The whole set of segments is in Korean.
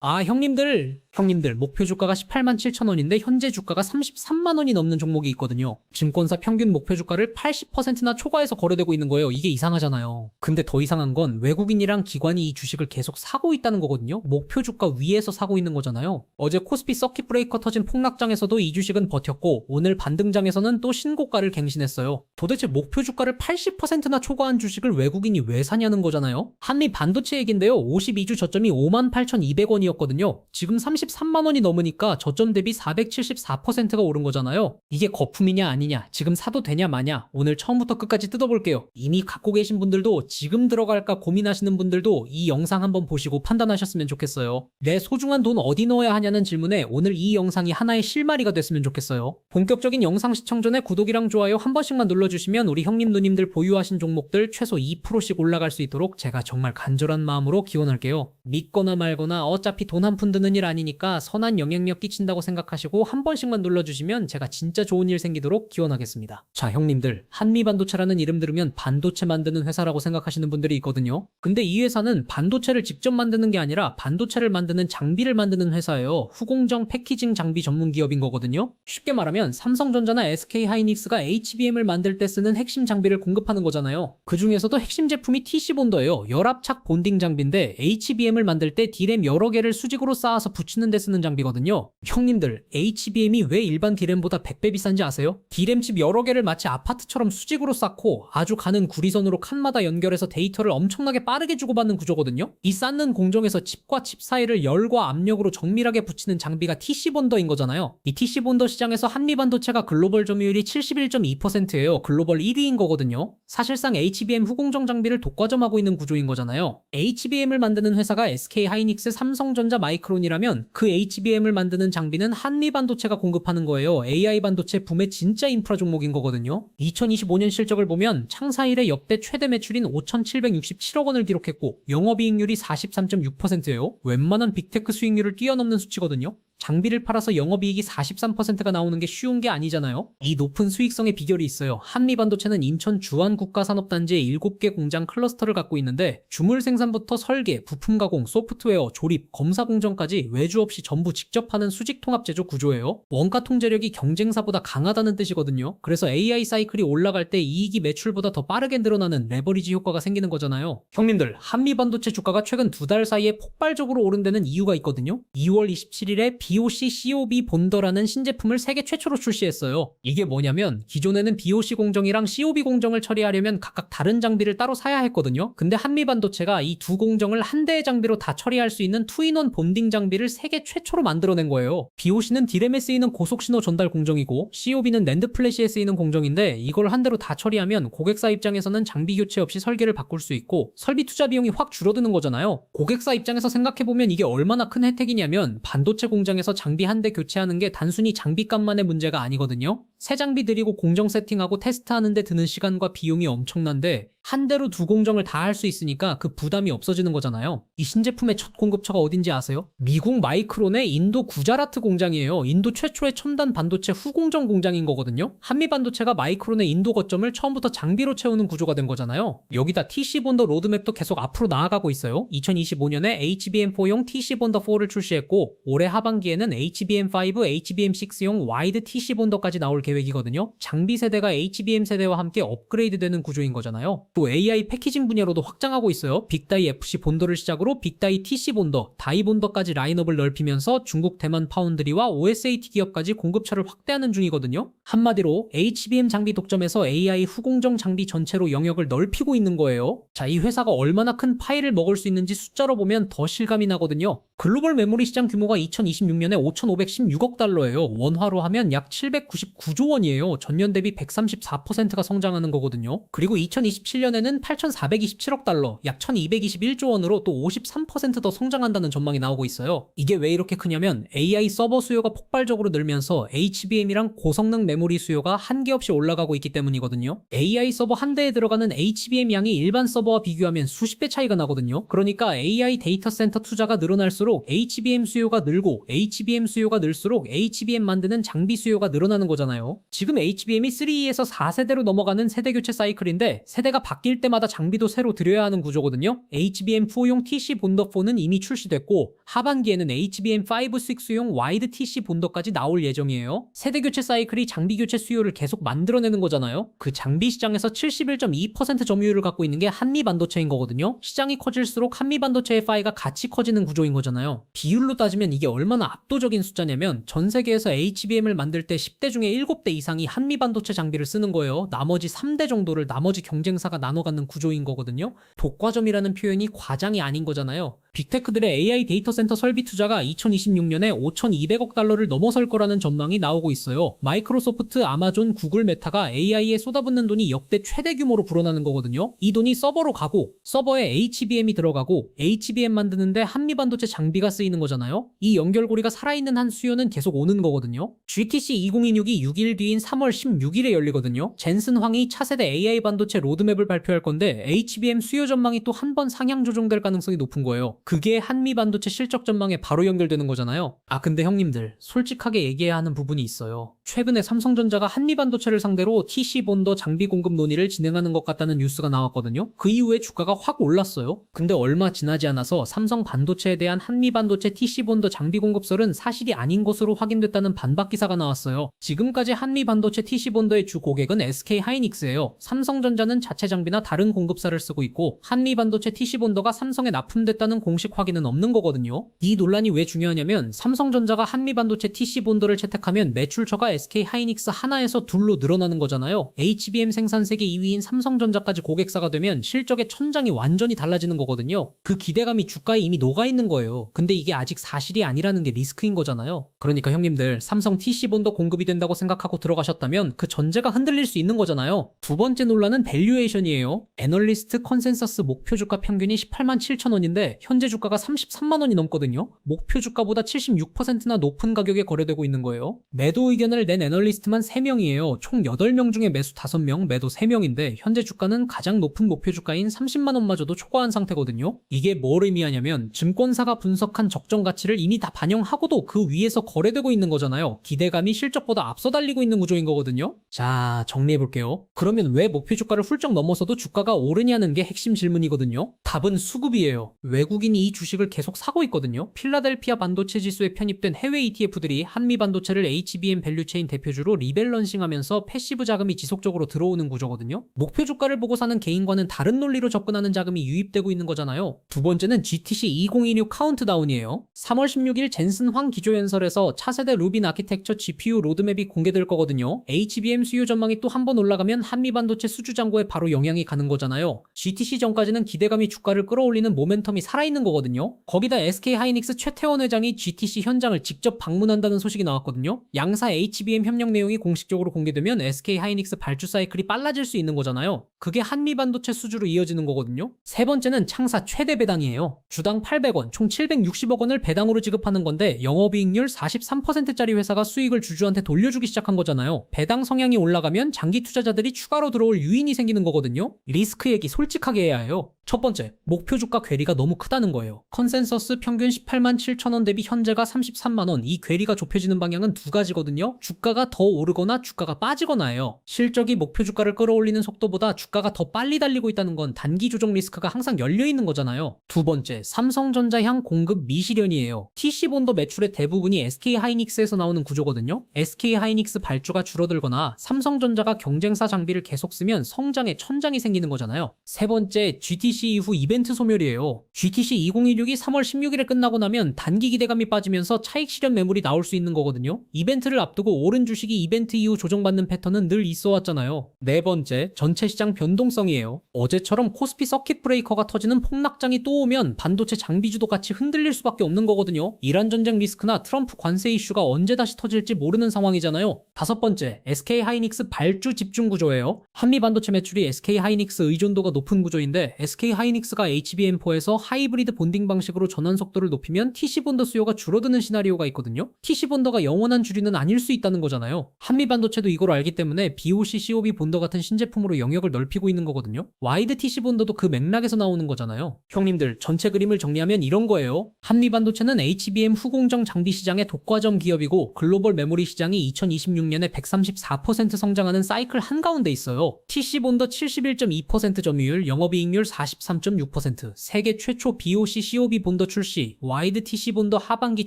형님들, 목표 주가가 18만 7천 원인데 현재 주가가 33만 원이 넘는 종목이 있거든요. 증권사 평균 목표 주가를 80%나 초과해서 거래되고 있는 거예요. 이게 이상하잖아요. 근데 더 이상한 건 외국인이랑 기관이 이 주식을 계속 사고 있다는 거거든요. 목표 주가 위에서 사고 있는 거잖아요. 어제 코스피 서킷 브레이커 터진 폭락장에서도 이 주식은 버텼고 오늘 반등장에서는 또 신고가를 갱신했어요. 도대체 목표 주가를 80%나 초과한 주식을 외국인이 왜 사냐는 거잖아요. 한미 반도체 얘긴데요. 52주 저점이 58,200원이었거든요. 지금 33만 원이 넘으니까 저점 대비 474%가 오른 거잖아요. 이게 거품이냐 아니냐, 지금 사도 되냐 마냐, 오늘 처음부터 끝까지 뜯어볼게요. 이미 갖고 계신 분들도, 지금 들어갈까 고민하시는 분들도 이 영상 한번 보시고 판단하셨으면 좋겠어요. 내 소중한 돈 어디 넣어야 하냐는 질문에 오늘 이 영상이 하나의 실마리가 됐으면 좋겠어요. 본격적인 영상 시청 전에 구독이랑 좋아요 한 번씩만 눌러주시면 우리 형님 누님들 보유하신 종목들 최소 2%씩 올라갈 수 있도록 제가 정말 간절한 마음으로 기원할게요. 믿거나 말거나 어차피 돈 한 푼 드는 일 아니니까 선한 영향력 끼친다고 생각하시고 한 번씩만 눌러주시면 제가 진짜 좋은 일 생기도록 기원하겠습니다. 자, 형님들, 한미반도체라는 이름 들으면 반도체 만드는 회사라고 생각하시는 분들이 있거든요. 근데 이 회사는 반도체를 직접 만드는 게 아니라 반도체를 만드는 장비를 만드는 회사예요. 후공정 패키징 장비 전문 기업인 거거든요. 쉽게 말하면 삼성전자나 SK하이닉스가 HBM을 만들 때 쓰는 핵심 장비를 공급하는 거잖아요. 그 중에서도 핵심 제품이 TC본더예요. 열압착 본딩 장비인데 HBM을 만들 때 D램 여러 개를 수직으로 쌓아서 붙이는 데 쓰는 장비거든요. 형님들, HBM이 왜 일반 D램보다 100배 비싼지 아세요? D램칩 여러 개를 마치 아파트처럼 수직으로 쌓고 아주 가는 구리선으로 칸마다 연결해서 데이터를 엄청나게 빠르게 주고받는 구조거든요. 이 쌓는 공정에서 칩과 칩 사이를 열과 압력으로 정밀하게 붙이는 장비가 TC본더인 거잖아요. 이 TC본더 시장에서 한미반도체가 글로벌 점유율이 71.2%예요. 글로벌 1위인 거거든요. 사실상 HBM 후공정 장비를 독과점하고 있는 구조인 거잖아요. HBM을 만드는 회사가 SK하이닉스, 삼성전자, 마이크론이라면 그 HBM을 만드는 장비는 한미반도체가 공급하는 거예요. AI 반도체 붐의 진짜 인프라 종목인 거거든요. 2025년 실적을 보면 창사 이래 역대 최대 매출인 5,767억 원을 기록했고 영업이익률이 43.6%예요. 웬만한 빅테크 수익률을 뛰어넘는 수치거든요. 장비를 팔아서 영업이익이 43%가 나오는 게 쉬운 게 아니잖아요. 이 높은 수익성의 비결이 있어요. 한미반도체는 인천 주안국가산업단지에 7개 공장 클러스터를 갖고 있는데 주물 생산부터 설계, 부품 가공, 소프트웨어, 조립, 검사 공정까지 외주 없이 전부 직접 하는 수직 통합 제조 구조예요. 원가 통제력이 경쟁사보다 강하다는 뜻이거든요. 그래서 AI 사이클이 올라갈 때 이익이 매출보다 더 빠르게 늘어나는 레버리지 효과가 생기는 거잖아요. 형님들, 한미반도체 주가가 최근 2달 사이에 폭발적으로 오른 데는 이유가 있거든요. 2월 27일에 BOC COB 본더라는 신제품을 세계 최초로 출시했어요. 이게 뭐냐면 기존에는 BOC 공정이랑 COB 공정을 처리하려면 각각 다른 장비를 따로 사야 했거든요. 근데 한미반도체가 이 두 공정을 한 대의 장비로 다 처리할 수 있는 투인원 본딩 장비를 세계 최초로 만들어낸 거예요. BOC는 D램에 쓰이는 고속신호 전달 공정이고 COB는 낸드 플래시에 쓰이는 공정인데 이걸 한 대로 다 처리하면 고객사 입장에서는 장비 교체 없이 설계를 바꿀 수 있고 설비 투자 비용이 확 줄어드는 거잖아요. 고객사 입장에서 생각해보면 이게 얼마나 큰 혜택이냐면 반도체 공장에서 장비 한 대 교체하는 게 단순히 장비값만의 문제가 아니거든요. 새 장비 들이고 공정 세팅하고 테스트하는 데 드는 시간과 비용이 엄청난데 한 대로 두 공정을 다 할 수 있으니까 그 부담이 없어지는 거잖아요. 이 신제품의 첫 공급처가 어딘지 아세요? 미국 마이크론의 인도 구자라트 공장이에요. 인도 최초의 첨단 반도체 후공정 공장인 거거든요. 한미반도체가 마이크론의 인도 거점을 처음부터 장비로 채우는 구조가 된 거잖아요. 여기다 TC본더 로드맵도 계속 앞으로 나아가고 있어요. 2025년에 HBM4용 TC본더4를 출시했고 올해 하반기에는 HBM5, HBM6용 와이드 TC본더까지 나올 계획이거든요. 장비 세대가 HBM 세대와 함께 업그레이드 되는 구조인 거잖아요. 또 AI 패키징 분야로도 확장하고 있어요. 빅다이 FC 본더를 시작으로 빅다이 TC 본더, 다이 본더까지 라인업을 넓히면서 중국 대만 파운드리와 OSAT 기업까지 공급처를 확대하는 중이거든요. 한마디로 HBM 장비 독점에서 AI 후공정 장비 전체로 영역을 넓히고 있는 거예요. 자, 이 회사가 얼마나 큰 파이를 먹을 수 있는지 숫자로 보면 더 실감이 나거든요. 글로벌 메모리 시장 규모가 2026년에 5,516억 달러예요. 원화로 하면 약 799조 원이에요. 전년 대비 134%가 성장하는 거거든요. 그리고 2027년에는 8,427억 달러, 약 1,221조 원으로 또 53% 더 성장한다는 전망이 나오고 있어요. 이게 왜 이렇게 크냐면 AI 서버 수요가 폭발적으로 늘면서 HBM이랑 고성능 메모리 수요가 한계 없이 올라가고 있기 때문이거든요. AI 서버 한 대에 들어가는 HBM 양이 일반 서버와 비교하면 수십 배 차이가 나거든요. 그러니까 AI 데이터 센터 투자가 늘어날수록 HBM 수요가 늘고 HBM 수요가 늘수록 HBM 만드는 장비 수요가 늘어나는 거잖아요. 지금 HBM이 3E에서 4세대로 넘어가는 세대 교체 사이클인데 세대가 바뀔 때마다 장비도 새로 들여야 하는 구조거든요. HBM4용 TC 본더4는 이미 출시됐고 하반기에는 HBM5, 6용 와이드 TC 본더까지 나올 예정이에요. 세대 교체 사이클이 장비 교체 수요를 계속 만들어내는 거잖아요. 그 장비 시장에서 71.2% 점유율을 갖고 있는 게 한미 반도체인 거거든요. 시장이 커질수록 한미 반도체의 파이가 같이 커지는 구조인 거잖아요. 비율로 따지면 이게 얼마나 압도적인 숫자냐면 전 세계에서 HBM을 만들 때 10대 중에 7대 이상이 한미 반도체 장비를 쓰는 거예요. 나머지 3대 정도를 나머지 경쟁사가 나눠 갖는 구조인 거거든요. 독과점이라는 표현이 과장이 아닌 거잖아요. 빅테크들의 AI 데이터 센터 설비 투자가 2026년에 5,200억 달러를 넘어설 거라는 전망이 나오고 있어요. 마이크로소프트, 아마존, 구글, 메타가 AI에 쏟아붓는 돈이 역대 최대 규모로 불어나는 거거든요. 이 돈이 서버로 가고 서버에 HBM이 들어가고 HBM 만드는데 한미 반도체 장비가 쓰이는 거잖아요. 이 연결고리가 살아있는 한 수요는 계속 오는 거거든요. GTC 2026이 6일 뒤인 3월 16일에 열리거든요. 젠슨 황이 차세대 AI 반도체 로드맵을 발표할 건데 HBM 수요 전망이 또 한 번 상향 조정될 가능성이 높은 거예요. 그게 한미 반도체 실적 전망에 바로 연결되는 거잖아요. 근데 형님들, 솔직하게 얘기해야 하는 부분이 있어요. 최근에 삼성전자가 한미 반도체를 상대로 TC 본더 장비 공급 논의를 진행하는 것 같다는 뉴스가 나왔거든요. 그 이후에 주가가 확 올랐어요. 근데 얼마 지나지 않아서 삼성 반도체에 대한 한미 반도체 TC 본더 장비 공급설은 사실이 아닌 것으로 확인됐다는 반박 기사가 나왔어요. 지금까지 한미 반도체 TC 본더의 주 고객은 SK 하이닉스예요. 삼성전자는 자체 장비나 다른 공급사를 쓰고 있고 한미 반도체 TC 본더가 삼성에 납품됐다는 공식 확인은 없는 거거든요. 이 논란이 왜 중요하냐면 삼성전자가 한미 반도체 TC 본더를 채택하면 매출처가 SK 하이닉스 하나에서 둘로 늘어나는 거잖아요. HBM 생산 세계 2위인 삼성전자까지 고객사가 되면 실적의 천장이 완전히 달라지는 거거든요. 그 기대감이 주가에 이미 녹아있는 거예요. 근데 이게 아직 사실이 아니라는 게 리스크인 거잖아요. 그러니까 형님들, 삼성 TC 본더 공급이 된다고 생각하고 들어가셨다면 그 전제가 흔들릴 수 있는 거잖아요. 두 번째 논란은 밸류에이션이에요. 애널리스트 컨센서스 목표 주가 평균이 18만 7천 원인데 현재 주가가 33만 원이 넘거든요. 목표 주가보다 76%나 높은 가격에 거래되고 있는 거예요. 매도 의견을 낸 애널리스트만 3명이에요. 총 8명 중에 매수 5명, 매도 3명인데 현재 주가는 가장 높은 목표 주가인 30만 원마저도 초과한 상태거든요. 이게 뭘 의미하냐면 증권사가 분석한 적정 가치를 이미 다 반영하고도 그 위에서 거래되고 있는 거잖아요. 기대감이 실적보다 앞서 달리고 있는 구조인 거거든요. 자, 정리해볼게요. 그러면 왜 목표 주가를 훌쩍 넘어서도 주가가 오르냐는 게 핵심 질문이거든요. 답은 수급이에요. 외국인이 이 주식을 계속 사고 있거든요. 필라델피아 반도체 지수에 편입된 해외 ETF들이 한미 반도체를 HBM 밸류체인 대표주로 리밸런싱하면서 패시브 자금이 지속적으로 들어오는 구조거든요. 목표 주가를 보고 사는 개인과는 다른 논리로 접근하는 자금이 유입되고 있는 거잖아요. 두 번째는 GTC 2026 카운트다운이에요. 3월 16일 젠슨 황 기조연설에서 차세대 루빈 아키텍처 GPU 로드맵이 공개될 거거든요. HBM 수요 전망이 또 한 번 올라가면 한미 반도체 수주 잔고에 바로 영향이 가는 거잖아요. GTC 전까지는 기대감이 주가를 끌어올리는 모멘텀이 살아있는 거거든요. 거기다 SK 하이닉스 최태원 회장이 GTC 현장을 직접 방문한다는 소식이 나왔거든요. 양사 HBM 협력 내용이 공식적으로 공개되면 SK 하이닉스 발주 사이클이 빨라질 수 있는 거잖아요. 그게 한미 반도체 수주로 이어지는 거거든요. 세 번째는 창사 최대 배당이에요. 주당 800원, 총 760억 원을 배당으로 지급하는 건데 영업이익률 43%짜리 회사가 수익을 주주한테 돌려주기 시작한 거잖아요. 배당 성향이 올라가면 장기 투자자들이 추가로 들어올 유인이 생기는 거거든요. 리스크 얘기 솔직하게 해야 해요. 첫 번째, 목표 주가 괴리가 너무 크다는 거예요. 컨센서스 평균 18만 7천 원 대비 현재가 33만 원. 이 괴리가 좁혀지는 방향은 두 가지거든요. 주가가 더 오르거나 주가가 빠지거나예요. 실적이 목표 주가를 끌어올리는 속도보다 주가가 더 빨리 달리고 있다는 건 단기 조정 리스크가 항상 열려 있는 거잖아요. 두 번째, 삼성전자향 공급 미실현이에요. TC 본더 매출의 대부분이 SK 하이닉스에서 나오는 구조거든요. SK 하이닉스 발주가 줄어들거나 삼성전자가 경쟁사 장비를 계속 쓰면 성장의 천장이 생기는 거잖아요. 세 번째, GTC 이후 이벤트 소멸이에요. GTC 2026이 3월 16일에 끝나고 나면 단기 기대감이 빠지면서 차익 실현 매물이 나올 수 있는 거거든요. 이벤트를 앞두고 오른 주식이 이벤트 이후 조정받는 패턴은 늘 있어 왔잖아요. 네 번째, 전체 시장 변동성이에요. 어제처럼 코스피 서킷 브레이커가 터지는 폭락장이 또 오면 반도체 장비주도 같이 흔들릴 수밖에 없는 거거든요. 이란 전쟁 리스크나 트럼프 관세 이슈가 언제 다시 터질지 모르는 상황이잖아요. 다섯 번째, SK 하이닉스 발주 집중 구조예요. 한미 반도체 매출이 SK 하이닉스 의존도가 높은 구조인데 SK 하이닉스가 HBM4에서 하이브리드 본딩 방식으로 전환 속도를 높이면 TC 본더 수요가 줄어드는 시나리오가 있거든요. TC 본더가 영원한 주류는 아닐 수 있다는 거잖아요. 한미 반도체도 이걸 알기 때문에 BOC, COB 본더 같은 신제품으로 영역을 넓히고 있는 거거든요. 와이드 TC 본더도 그 맥락에서 나오는 거잖아요. 형님들, 전체 그림을 정리하면 이런 거예요. 한미 반도체는 HBM 후공정 장비 시장의 독과점 기업이고 글로벌 메모리 시장이 2026년 2026년에 134% 성장하는 사이클 한가운데 있어요. TC본더 71.2% 점유율, 영업이익률 43.6%, 세계 최초 BOC COB 본더 출시, 와이드 TC본더 하반기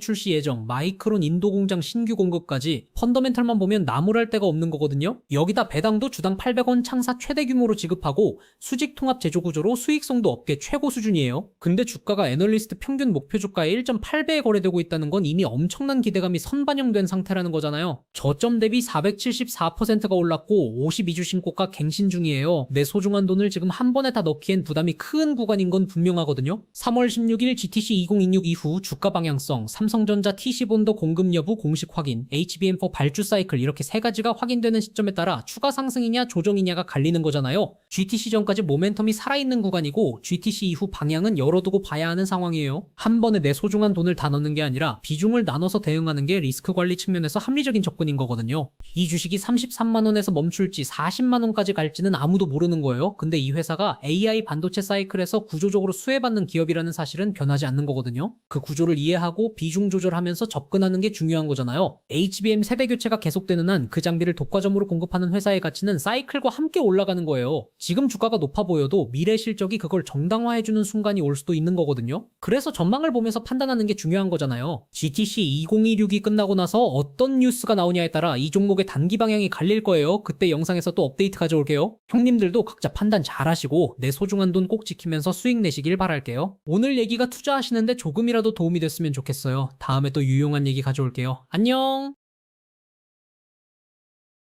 출시 예정, 마이크론 인도 공장 신규 공급까지 펀더멘털만 보면 나무랄 데가 없는 거거든요. 여기다 배당도 주당 800원 창사 최대 규모로 지급하고 수직 통합 제조 구조로 수익성도 업계 최고 수준이에요. 근데 주가가 애널리스트 평균 목표 주가의 1.8배에 거래되고 있다는 건 이미 엄청난 기대감이 선반영된 상태라는 거잖아요. 저점 대비 474%가 올랐고 52주 신고가 갱신 중이에요. 내 소중한 돈을 지금 한 번에 다 넣기엔 부담이 큰 구간인 건 분명하거든요. 3월 16일 GTC 2026 이후 주가 방향성, 삼성전자 TC본더 공급 여부 공식 확인, HBM4 발주 사이클 이렇게 세 가지가 확인되는 시점에 따라 추가 상승이냐 조정이냐가 갈리는 거잖아요. GTC 전까지 모멘텀이 살아있는 구간이고 GTC 이후 방향은 열어두고 봐야 하는 상황이에요. 한 번에 내 소중한 돈을 다 넣는 게 아니라 비중을 나눠서 대응하는 게 리스크 관리 측면에서 합리적인 접근인 거거든요. 이 주식이 33만원에서 멈출지 40만원까지 갈지는 아무도 모르는 거예요. 근데 이 회사가 AI 반도체 사이클에서 구조적으로 수혜받는 기업이라는 사실은 변하지 않는 거거든요. 그 구조를 이해하고 비중 조절하면서 접근하는 게 중요한 거잖아요. HBM 세대 교체가 계속되는 한 그 장비를 독과점으로 공급하는 회사의 가치는 사이클과 함께 올라가는 거예요. 지금 주가가 높아 보여도 미래 실적이 그걸 정당화해주는 순간이 올 수도 있는 거거든요. 그래서 전망을 보면서 판단하는 게 중요한 거잖아요. GTC 2026이 끝나고 나서 어떤 뉴스가 나오냐에 따라 이 종목의 단기 방향이 갈릴 거예요. 그때 영상에서 또 업데이트 가져올게요. 형님들도 각자 판단 잘 하시고 내 소중한 돈 꼭 지키면서 수익 내시길 바랄게요. 오늘 얘기가 투자하시는데 조금이라도 도움이 됐으면 좋겠어요. 다음에 또 유용한 얘기 가져올게요. 안녕!